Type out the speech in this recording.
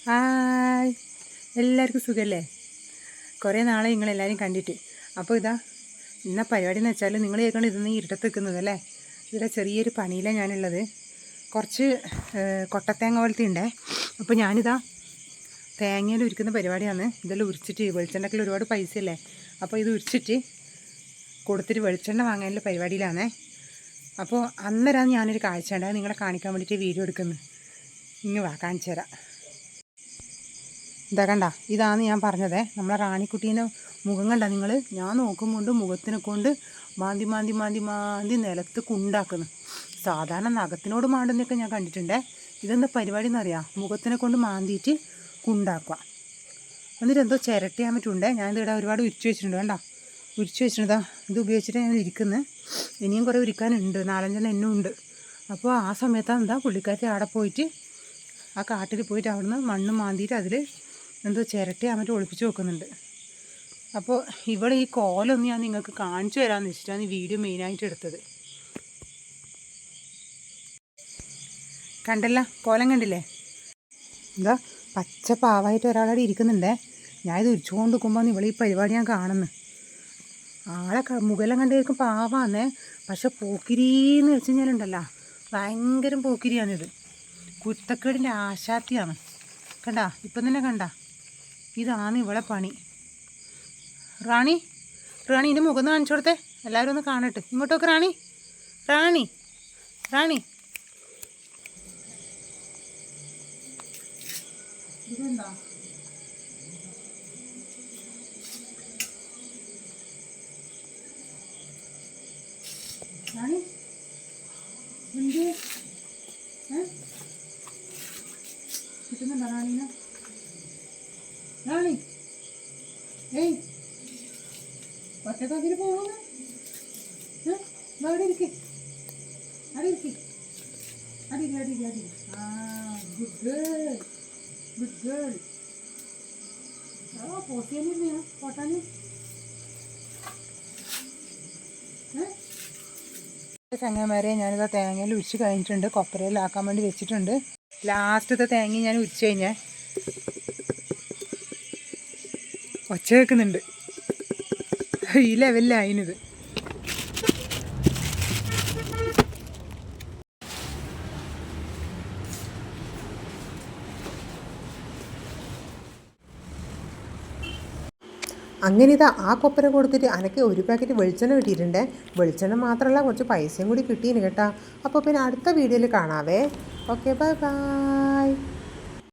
Hi, എല്ലാവർക്കും സുഖമല്ലേ? കുറേ നാളെ നിങ്ങളെല്ലാവരും കണ്ടിട്ട്. അപ്പോൾ ഇന്ന പരിപാടി എന്ന് വെച്ചാൽ നിങ്ങൾ കേൾക്കണം ഇതൊന്നും ഇരുട്ടത്ത് നിൽക്കുന്നത് അല്ലേ. ഇവിടെ ചെറിയൊരു പണിയിലാണ് ഞാനുള്ളത്. കുറച്ച് കൊട്ടത്തേങ്ങ പോലത്തെ ഉണ്ടേ. അപ്പോൾ തേങ്ങയിൽ ഉരിക്കുന്ന പരിപാടിയാണ്. ഇതെല്ലാം ഉരിച്ചിട്ട് വെളിച്ചെണ്ണയ്ക്കുള്ള ഒരുപാട് പൈസ അല്ലേ. അപ്പോൾ ഇത് ഉരിച്ചിട്ട് കൊടുത്തിട്ട് വെളിച്ചെണ്ണ വാങ്ങാനുള്ള പരിപാടിയിലാണേ. അപ്പോൾ അന്നേരമാണ് ഞാനൊരു കാഴ്ച ഉണ്ട്, നിങ്ങളെ കാണിക്കാൻ വേണ്ടിയിട്ട് വീഡിയോ എടുക്കുന്നത്. ഇങ്ങ് വാ, കാണിച്ചു തരാം. കണ്ട, ഇതാണ് ഞാൻ പറഞ്ഞത്. നമ്മളെ റാണിക്കുട്ടീൻ്റെ മുഖം കണ്ട നിങ്ങൾ? ഞാൻ നോക്കുമ്പോൾ മുഖത്തിനെ കൊണ്ട് മാന്തി മാന്തി മാന്തി മാന്തി നിലത്ത് കുണ്ടാക്കുന്നു. സാധാരണ നഖത്തിനോട് മാണ്ടുന്നൊക്കെ ഞാൻ കണ്ടിട്ടുണ്ടേ. ഇതെന്താ പരിപാടി എന്നറിയാം? മുഖത്തിനെ കൊണ്ട് മാന്തിയിട്ട് കുണ്ടാക്കുക. എന്നിട്ട് എന്തോ ചിരട്ടിയാൻ പറ്റുണ്ടേ. ഞാനിവിടെ ഒരുപാട് ഉരിച്ചു വെച്ചിട്ടുണ്ട്. വേണ്ട, ഉരിച്ചു വെച്ചിട്ടുണ്ട്. ഇത് ഉപയോഗിച്ചിട്ട് ഞാൻ ഇരിക്കുന്നത്. ഇനിയും കുറേ ഉരിക്കാനുണ്ട്, 4-5 എണ്ണവും ഉണ്ട്. അപ്പോൾ ആ സമയത്താണ് പുള്ളിക്കാരി അവിടെ പോയിട്ട് ആ കാട്ടിൽ പോയിട്ട് അവിടുന്ന് മണ്ണ് മാന്തിയിട്ട് അതിൽ എന്തോ ചിരട്ടിയാൻ മറ്റും ഒളിപ്പിച്ച് വെക്കുന്നുണ്ട്. അപ്പോൾ ഇവിടെ ഈ കോലൊന്ന് ഞാൻ നിങ്ങൾക്ക് കാണിച്ചു തരാമെന്ന് വെച്ചിട്ടാണ് ഈ വീഡിയോ മെയിനായിട്ട് എടുത്തത്. കണ്ടല്ല, കോലം കണ്ടില്ലേ? പച്ച പാവായിട്ട് ഒരാളവിടെ ഇരിക്കുന്നുണ്ടേ. ഞാനിത് ഉരിച്ചുകൊണ്ട് നിൽക്കുമ്പോൾ ഇവിടെ ഈ പരിപാടി ഞാൻ കാണുന്നു. ആളെ മുഖെല്ലാം കണ്ടിരിക്കും പാവാന്നേ. പക്ഷെ പോക്കിരീന്ന് വെച്ച് കഴിഞ്ഞാലുണ്ടല്ലോ, ഭയങ്കര പോക്കിരിയാണിത്. കുരുത്തക്കേടിൻ്റെ ആശാത്തിയാണ്. കണ്ട, ഇപ്പം തന്നെ കണ്ട, ഇതാണ് ഇവിടെ പണി. റാണി ഇതിൻ്റെ മുഖം ഒന്ന് കാണിച്ചു കൊടുത്തേ, എല്ലാവരും ഒന്ന് കാണട്ടെ. ഇങ്ങോട്ടൊക്കെ റാണി ഇതെന്താ? റാണി എന്ത് കിട്ടുന്നുണ്ടോ റാണീനെ? റാണി, ഏയ് ഒറ്റക്കാക്കിട്ട് പോകുന്നു. അവിടെ ഇരിക്ക്, അടി. ആ, ഗുഡ് ഗേൾ. പോട്ടിയാനിരുന്ന പോട്ടാനി. ചങ്ങന്മാരെ, ഞാനിതാ തേങ്ങയിൽ ഉരിച്ച് കഴിഞ്ഞിട്ടുണ്ട്. കൊപ്പരയിലാക്കാൻ വേണ്ടി വെച്ചിട്ടുണ്ട്. ലാസ്റ്റത്തെ തേങ്ങ ഞാൻ ഉരിച്ച് കഴിഞ്ഞേ ഒച്ച കേൾക്കുന്നുണ്ട്. ഈ ലെവലിലായിനിത്. അങ്ങനെ ആ കൊപ്പര കൊടുത്തിട്ട് എനിക്ക് ഒരു പാക്കറ്റ് വെളിച്ചെണ്ണ കിട്ടിയിട്ടുണ്ട്. വെളിച്ചെണ്ണ മാത്രമല്ല, കുറച്ച് പൈസയും കൂടി കിട്ടീന് കേട്ടോ. അപ്പോൾ പിന്നെ അടുത്ത വീഡിയോയിൽ കാണാവേ. Okay, by.